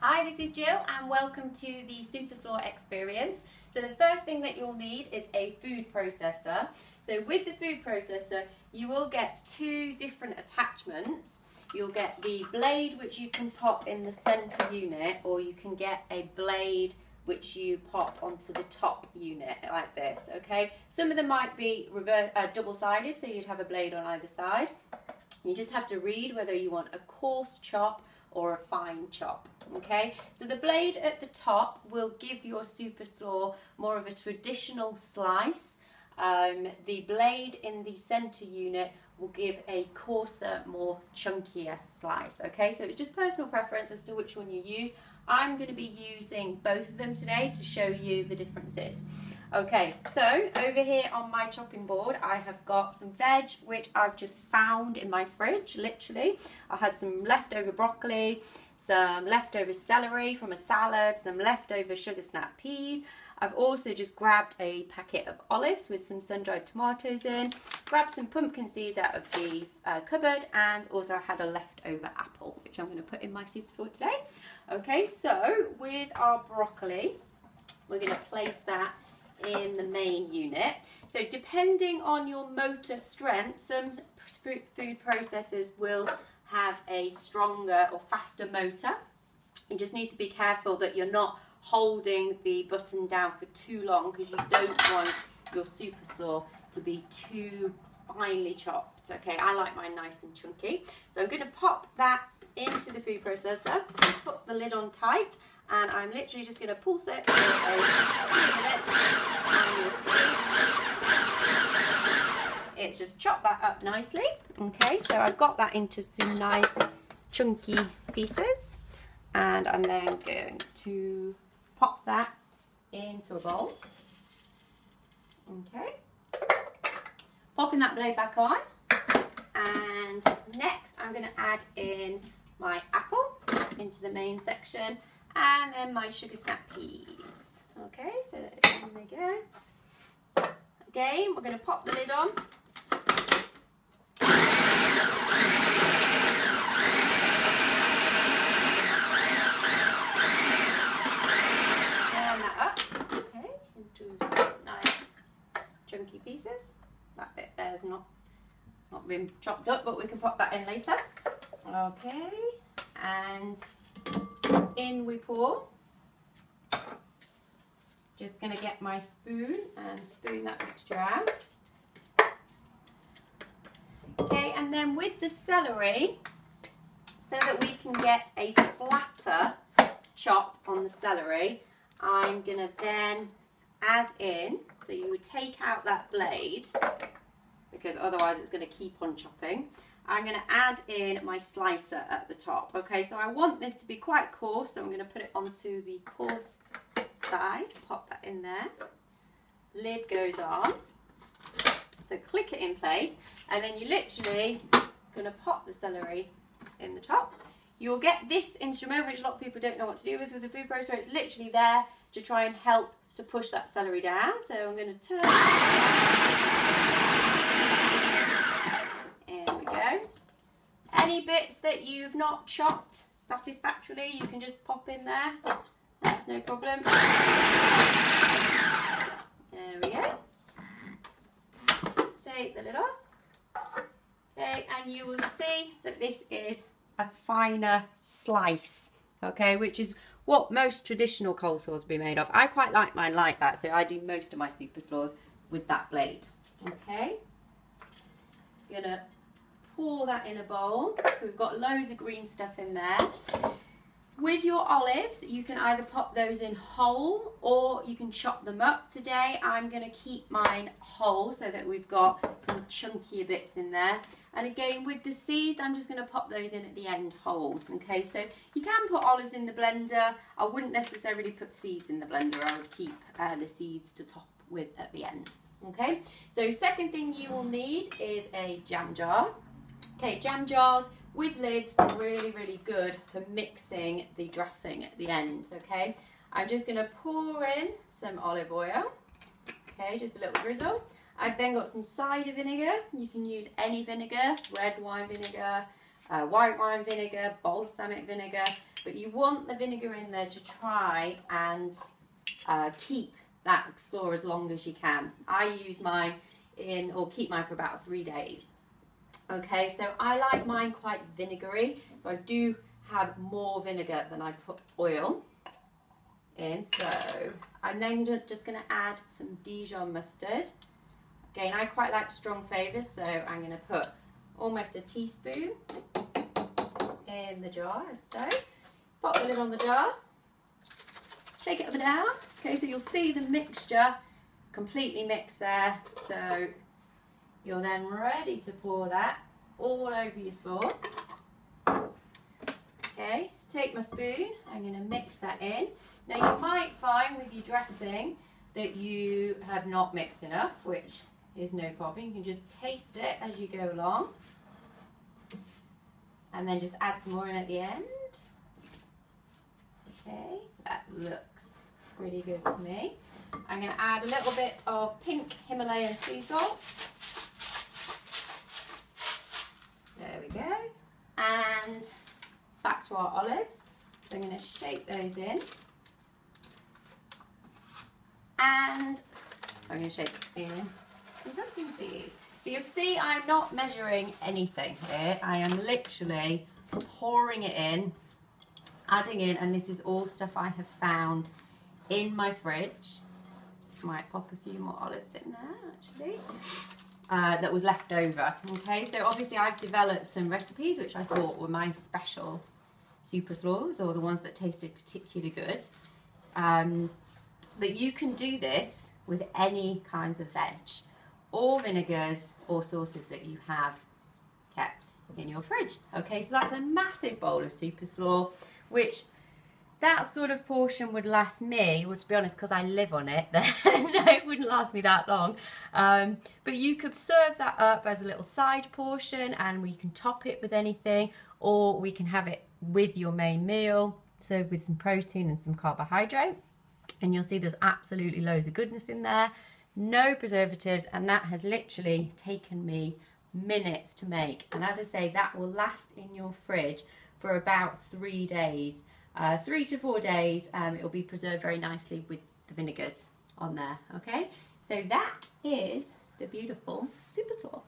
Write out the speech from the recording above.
Hi, this is Jill and welcome to the SuperSlaw experience. So the first thing that you'll need is a food processor. So with the food processor you will get two different attachments. You'll get the blade which you can pop in the center unit, or you can get a blade which you pop onto the top unit like this, okay? Some of them might be double-sided, so you'd have a blade on either side. You just have to read whether you want a coarse chop or a fine chop, okay? So the blade at the top will give your SuperSlaw more of a traditional slice. The blade in the center unit will give a coarser, more chunkier slice, okay? So it's just personal preference as to which one you use. I'm going to be using both of them today to show you the differences. Okay, so over here on my chopping board I have got some veg which I've just found in my fridge, literally. I had some leftover broccoli, some leftover celery from a salad, some leftover sugar snap peas. I've also just grabbed a packet of olives with some sun-dried tomatoes in, grabbed some pumpkin seeds out of the cupboard, and also had a leftover apple which I'm going to put in my SuperSlaw today. Okay, so with our broccoli we're going to place that in the main unit. So depending on your motor strength, some food processors will have a stronger or faster motor. You just need to be careful that you're not holding the button down for too long, because you don't want your SuperSlaw to be too finely chopped. Okay, I like mine nice and chunky. So I'm going to pop that into the food processor, put the lid on tight, and I'm literally just going to pulse it for a minute, and you'll see it's just chopped that up nicely. Okay, so I've got that into some nice chunky pieces, and I'm then going to pop that into a bowl. Okay, popping that blade back on, and next I'm going to add in my apple into the main section, and then my sugar snap peas. Okay, so in they go. Again, we're going to pop the lid on. Turn that up, okay, into nice chunky pieces. That bit there's not been chopped up, but we can pop that in later. Okay, and in we pour. Just going to get my spoon and spoon that mixture out. Okay, and then with the celery, so that we can get a flatter chop on the celery, I'm going to then add in, so you would take out that blade, because otherwise it's going to keep on chopping. I'm going to add in my slicer at the top. Okay, so I want this to be quite coarse, so I'm going to put it onto the coarse side, pop that in there. Lid goes on. So click it in place, and then you're literally going to pop the celery in the top. You'll get this instrument, which a lot of people don't know what to do with the food processor. It's literally there to try and help to push that celery down. So I'm going to turn. There we go. Any bits that you've not chopped satisfactorily, you can just pop in there. That's no problem. There we go. Take the lid off. Okay, and you will see that this is a finer slice, okay, which is what most traditional coleslaws be made of. I quite like mine like that, so I do most of my SuperSlaws with that blade. Okay, gonna pour that in a bowl. So we've got loads of green stuff in there. With your olives, you can either pop those in whole or you can chop them up. Today I'm going to keep mine whole so that we've got some chunkier bits in there. And again, with the seeds, I'm just going to pop those in at the end whole. Okay, so you can put olives in the blender. I wouldn't necessarily put seeds in the blender. I would keep the seeds to top with at the end. Okay, so second thing you will need is a jam jar. Okay, jam jars with lids are really, really good for mixing the dressing at the end, okay? I'm just going to pour in some olive oil, okay, just a little drizzle. I've then got some cider vinegar. You can use any vinegar, red wine vinegar, white wine vinegar, balsamic vinegar, but you want the vinegar in there to try and keep that slaw as long as you can. I use mine keep mine for about 3 days. Okay, so I like mine quite vinegary, so I do have more vinegar than I put oil in. So I'm then just going to add some Dijon mustard. Again, I quite like strong flavours, so I'm going to put almost a teaspoon in the jar, as so. Pop the lid on the jar, shake it up and down. Okay, so you'll see the mixture completely mixed there, so you're then ready to pour that all over your slaw. Okay, take my spoon, I'm going to mix that in. Now you might find with your dressing that you have not mixed enough, which is no problem. You can just taste it as you go along and then just add some more in at the end. Okay, that looks pretty good to me. I'm going to add a little bit of pink Himalayan sea salt. There we go. And back to our olives. So I'm going to shake those in. And I'm going to shake in some pumpkin seeds. So you'll see I'm not measuring anything here. I am literally pouring it in, adding in, and this is all stuff I have found in my fridge. Might pop a few more olives in there actually. That was left over. Okay, so obviously I've developed some recipes which I thought were my special SuperSlaws, or the ones that tasted particularly good. But you can do this with any kinds of veg or vinegars or sauces that you have kept in your fridge. Okay, so that's a massive bowl of SuperSlaw, which that sort of portion would last me, well, to be honest, because I live on it, then no, it wouldn't last me that long. But you could serve that up as a little side portion, and we can top it with anything, or we can have it with your main meal, served with some protein and some carbohydrate. And you'll see there's absolutely loads of goodness in there, no preservatives, and that has literally taken me minutes to make. And as I say, that will last in your fridge for about 3 days. 3 to 4 days, it will be preserved very nicely with the vinegars on there, okay? So that is the beautiful SuperSlaw.